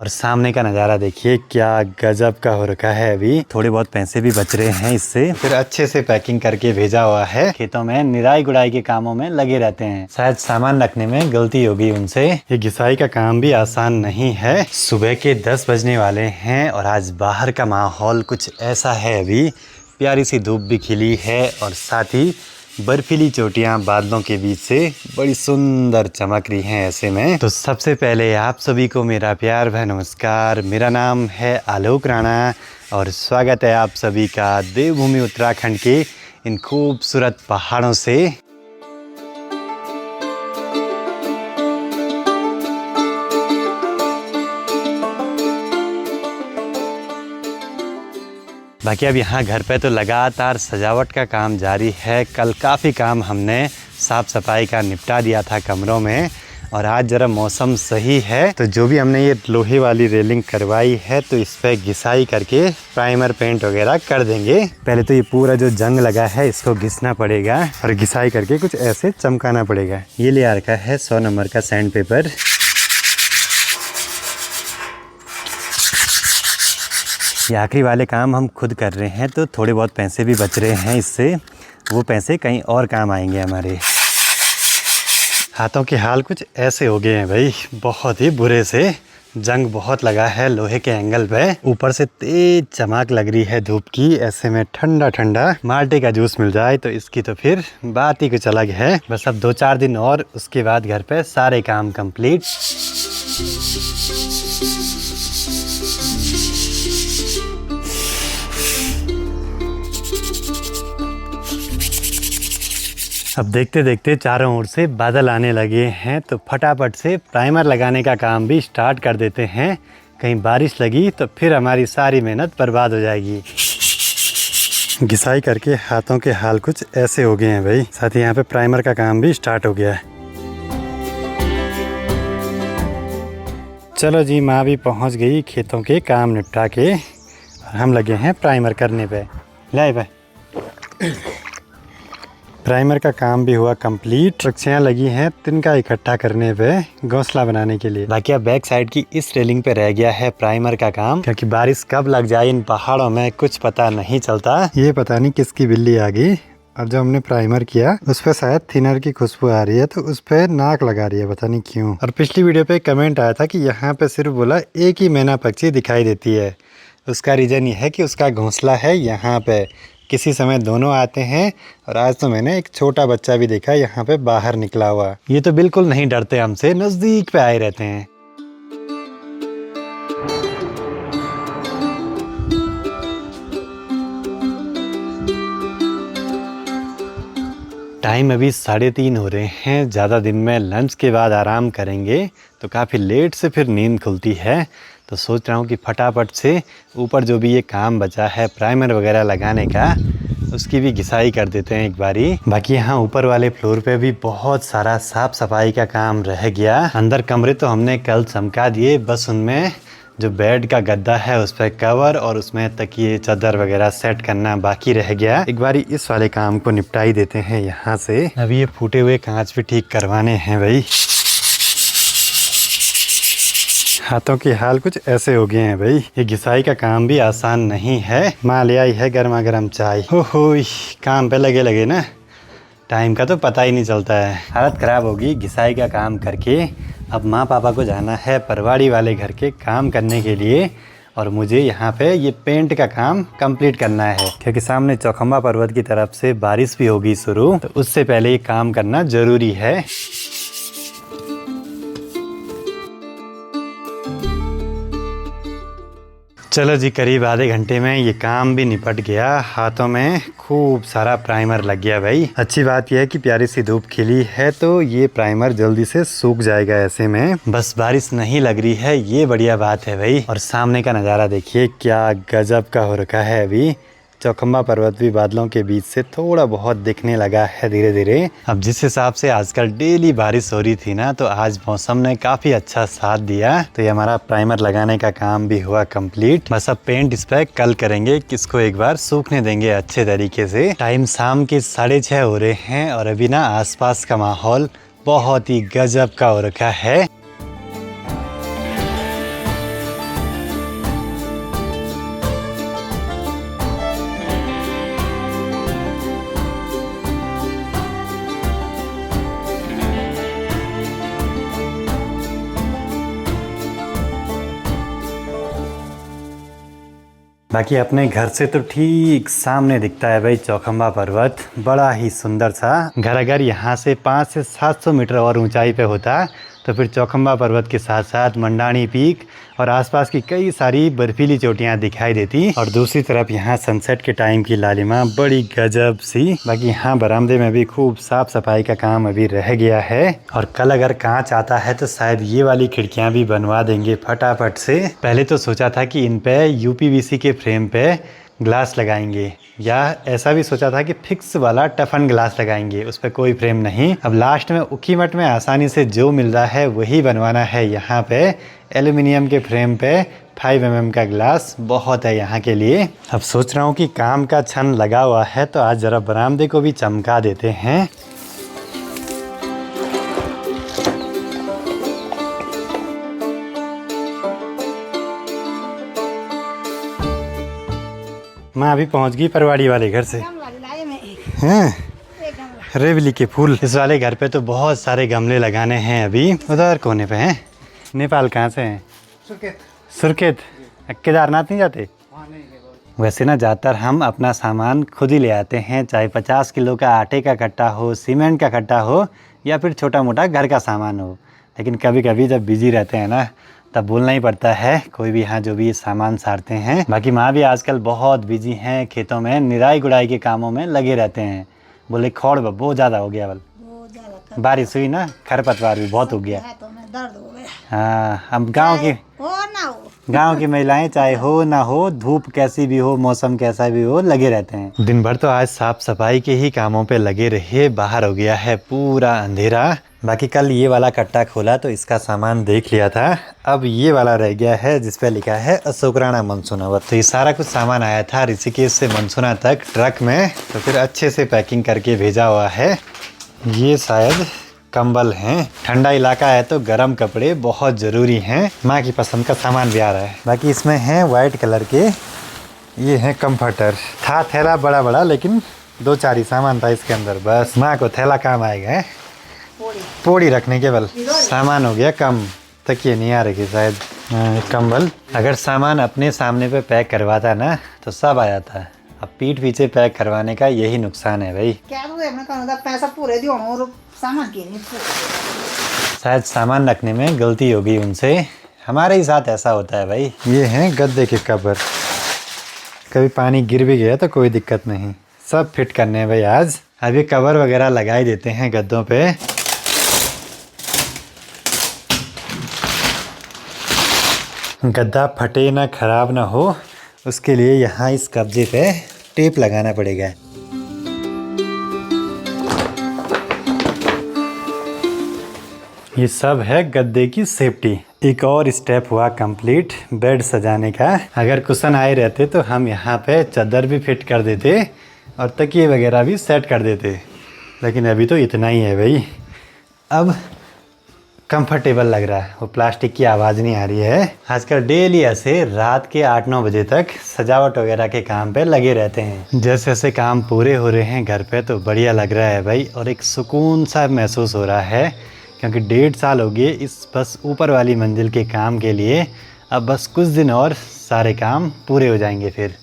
और सामने का नज़ारा देखिए क्या गजब का हो रखा है। अभी थोड़े बहुत पैसे भी बच रहे हैं इससे। फिर अच्छे से पैकिंग करके भेजा हुआ है। खेतों में निराई गुड़ाई के कामों में लगे रहते हैं। शायद सामान रखने में गलती होगी उनसे। ये घिसाई का काम भी आसान नहीं है। सुबह के 10 बजने वाले हैं और आज बाहर का माहौल कुछ ऐसा है। अभी प्यारी सी धूप भी खिली है और साथ ही बर्फीली चोटियां बादलों के बीच से बड़ी सुंदर चमक रही हैं ऐसे में। तो सबसे पहले आप सभी को मेरा प्यार भरा नमस्कार। मेरा नाम है आलोक राणा और स्वागत है आप सभी का देवभूमि उत्तराखंड के इन खूबसूरत पहाड़ों से। बाकी अब यहाँ घर पे तो लगातार सजावट का काम जारी है। कल काफ़ी काम हमने साफ़ सफाई का निपटा दिया था कमरों में और आज ज़रा मौसम सही है तो जो भी हमने ये लोहे वाली रेलिंग करवाई है तो इस पर घिसाई करके प्राइमर पेंट वगैरह कर देंगे। पहले तो ये पूरा जो जंग लगा है इसको घिसना पड़ेगा और घिसाई करके कुछ ऐसे चमकाना पड़ेगा। ये ले आ रखा है 100 नंबर का सैंड पेपर। ये आखिरी वाले काम हम खुद कर रहे हैं तो थोड़े बहुत पैसे भी बच रहे हैं इससे। वो पैसे कहीं और काम आएंगे हमारे। हाथों के हाल कुछ ऐसे हो गए हैं भाई, बहुत ही बुरे से। जंग बहुत लगा है लोहे के एंगल पे। ऊपर से तेज चमक लग रही है धूप की। ऐसे में ठंडा ठंडा माल्टे का जूस मिल जाए तो इसकी तो फिर बात ही कुछ अलग है। बस अब 2-4 दिन और उसके बाद घर पे सारे काम कंप्लीट। अब देखते देखते चारों ओर से बादल आने लगे हैं तो फटाफट से प्राइमर लगाने का काम भी स्टार्ट कर देते हैं। कहीं बारिश लगी तो फिर हमारी सारी मेहनत बर्बाद हो जाएगी। घिसाई करके हाथों के हाल कुछ ऐसे हो गए हैं भाई। साथ ही यहाँ पे प्राइमर का काम भी स्टार्ट हो गया है। चलो जी, माँ भी पहुँच गई खेतों के काम निपटा के और हम लगे हैं प्राइमर करने पे। लाए भाई, प्राइमर का काम भी हुआ कंप्लीट। रक्षियाँ लगी हैं तिनका इकट्ठा करने पे घोंसला बनाने के लिए। बाकी अब बैक साइड की इस रेलिंग पे रह गया है प्राइमर का काम, क्योंकि बारिश कब लग जाए इन पहाड़ों में कुछ पता नहीं चलता। ये पता नहीं किसकी बिल्ली आ गई और जो हमने प्राइमर किया उस पर शायद थिनर की खुशबू आ रही है तो उस पर नाक लगा रही है, पता नहीं क्यों। और पिछली वीडियो पे कमेंट आया था कि यहाँ पे सिर्फ बोला एक ही मैना पक्षी दिखाई देती है। उसका रीज़न ये है कि उसका घोंसला है यहाँ पे। किसी समय दोनों आते हैं और आज तो मैंने एक छोटा बच्चा भी देखा यहाँ पे बाहर निकला हुआ। ये तो बिल्कुल नहीं डरते हमसे, नज़दीक पे आए रहते हैं। टाइम अभी 3:30 हो रहे हैं। ज़्यादा दिन में लंच के बाद आराम करेंगे तो काफ़ी लेट से फिर नींद खुलती है। तो सोच रहा हूँ कि फटाफट से ऊपर जो भी ये काम बचा है प्राइमर वगैरह लगाने का उसकी भी घिसाई कर देते हैं एक बारी। बाकी यहाँ ऊपर वाले फ्लोर पे भी बहुत सारा साफ सफाई का काम रह गया। अंदर कमरे तो हमने कल चमका दिए, बस उनमें जो बेड का गद्दा है उस पर कवर और उसमें तकिए चादर वगैरह सेट करना बाकी रह गया। एक बारी इस वाले काम को निपटा ही देते हैं यहाँ से। अभी ये फूटे हुए कांच भी ठीक करवाने हैं भाई। हाथों के हाल कुछ ऐसे हो गए हैं भाई। ये घिसाई का काम भी आसान नहीं है। माँ ले आई है गर्मा गर्म चाय। हो काम पे लगे लगे ना, टाइम का तो पता ही नहीं चलता है। हालत ख़राब होगी घिसाई का काम करके। अब माँ पापा को जाना है परवाड़ी वाले घर के काम करने के लिए और मुझे यहाँ पे ये पेंट का काम कंप्लीट करना है, क्योंकि सामने चौखंबा पर्वत की तरफ से बारिश भी होगी शुरू, तो उससे पहले ये काम करना ज़रूरी है। चलो जी, करीब आधे घंटे में ये काम भी निपट गया। हाथों में खूब सारा प्राइमर लग गया भाई। अच्छी बात यह है कि प्यारी सी धूप खिली है तो ये प्राइमर जल्दी से सूख जाएगा ऐसे में। बस बारिश नहीं लग रही है, ये बढ़िया बात है भाई। और सामने का नज़ारा देखिए क्या गजब का हो रखा है। अभी चौखंबा पर्वत भी बादलों के बीच से थोड़ा बहुत दिखने लगा है धीरे धीरे। अब जिस हिसाब से आजकल डेली बारिश हो रही थी ना, तो आज मौसम ने काफ़ी अच्छा साथ दिया। तो ये हमारा प्राइमर लगाने का काम भी हुआ कंप्लीट। बस अब पेंट इस पर कल करेंगे, किसको एक बार सूखने देंगे अच्छे तरीके से। टाइम शाम के 6:30 हो रहे हैं और अभी ना आसपास का माहौल बहुत ही गजब का हो रखा है। बाकी अपने घर से तो ठीक सामने दिखता है भाई चौखंबा पर्वत, बड़ा ही सुंदर सा। घर अगर यहाँ से 500 से 700 मीटर और ऊंचाई पे होता तो फिर चौखंबा पर्वत के साथ साथ मंडानी पीक और आसपास की कई सारी बर्फीली चोटियाँ दिखाई देती। और दूसरी तरफ यहाँ सनसेट के टाइम की लालिमा बड़ी गजब सी। बाकी यहाँ बरामदे में भी खूब साफ सफाई का काम अभी रह गया है। और कल अगर कांच आता है तो शायद ये वाली खिड़कियाँ भी बनवा देंगे फटाफट से। पहले तो सोचा था कि इन पे यूपीवीसी के फ्रेम पे ग्लास लगाएंगे, या ऐसा भी सोचा था कि फिक्स वाला टफन ग्लास लगाएंगे, उस पर कोई फ्रेम नहीं। अब लास्ट में उखीमठ में आसानी से जो मिल रहा है वही बनवाना है। यहाँ पे एल्युमिनियम के फ्रेम पे 5 mm का ग्लास बहुत है यहाँ के लिए। अब सोच रहा हूँ कि काम का छन लगा हुआ है तो आज ज़रा बरामदे को भी चमका देते हैं। माँ अभी पहुँच गई परवाड़ी वाले घर से। हैं रेवली के फूल। इस वाले घर पे तो बहुत सारे गमले लगाने हैं अभी। उधर कोने पे हैं। नेपाल कहाँ से हैं? सुरखेत। केदारनाथ नहीं जाते? वैसे ना ज़्यादातर हम अपना सामान खुद ही ले आते हैं, चाहे 50 किलो का आटे का कट्टा हो, सीमेंट का कट्टा हो, या फिर छोटा मोटा घर का सामान हो। लेकिन कभी कभी जब बिजी रहते हैं ना तब बोलना ही पड़ता है, कोई भी यहाँ जो भी सामान सारते हैं। बाकी माँ भी आजकल बहुत बिजी हैं, खेतों में निराई गुड़ाई के कामों में लगे रहते हैं। बोले खौड़ बहुत ज़्यादा हो गया, बल बारिश हुई ना, खरपतवार भी बहुत हो गया। हाँ, अब गांव की महिलाएं चाहे हो ना हो, धूप कैसी भी हो, मौसम कैसा भी हो, लगे रहते हैं। दिन भर तो आज साफ सफाई के ही कामों पे लगे रहे। बाहर हो गया है पूरा अंधेरा। बाकी कल ये वाला कट्टा खोला तो इसका सामान देख लिया था। अब ये वाला रह गया है जिस पे लिखा है अशोकराणा मनसूनावत। तो ये सारा कुछ सामान आया था ऋषिकेश से मनसूना तक ट्रक में, तो फिर अच्छे से पैकिंग करके भेजा हुआ है। ये शायद कंबल हैं। ठंडा इलाका है तो गर्म कपड़े बहुत ज़रूरी हैं। माँ की पसंद का सामान भी आ रहा है। बाकी इसमें हैं वाइट कलर के, ये हैं कंफर्टर। था थैला बड़ा बड़ा, लेकिन 2-4 ही सामान था इसके अंदर, बस माँ को थैला काम आएगा। पोड़ी रखने के बल सामान हो गया कम। तकिए नहीं आ रही शायद। कंबल अगर सामान अपने सामने पे पैक करवाता ना तो सब आ जाता है। अब पीठ पीछे पैक करवाने का यही नुकसान है भाई। पैसा पूरे दियो और सामान के नहीं। शायद सामान रखने में गलती हो गई उनसे। हमारे ही साथ ऐसा होता है भाई। ये हैं गद्दे के कवर। कभी पानी गिर भी गया तो कोई दिक्कत नहीं, सब फिट करने हैं भाई आज। अभी कवर वगैरह लगा ही देते हैं गद्दों पे। गद्दा फटे ना खराब ना हो, उसके लिए यहाँ इस कब्जे पे टेप लगाना पड़ेगा। ये सब है गद्दे की सेफ्टी। एक और स्टेप हुआ कंप्लीट बेड सजाने का। अगर कुशन आए रहते तो हम यहाँ पे चादर भी फिट कर देते और तकिए वगैरह भी सेट कर देते, लेकिन अभी तो इतना ही है भाई। अब कंफर्टेबल लग रहा है, वो प्लास्टिक की आवाज़ नहीं आ रही है। आजकल डेली ऐसे रात के 8-9 बजे तक सजावट वगैरह के काम पे लगे रहते हैं। जैसे जैसे काम पूरे हो रहे हैं घर पे तो बढ़िया लग रहा है भाई, और एक सुकून सा महसूस हो रहा है, क्योंकि 1.5 साल हो गए इस बस ऊपर वाली मंजिल के काम के लिए। अब बस कुछ दिन और सारे काम पूरे हो जाएंगे फिर।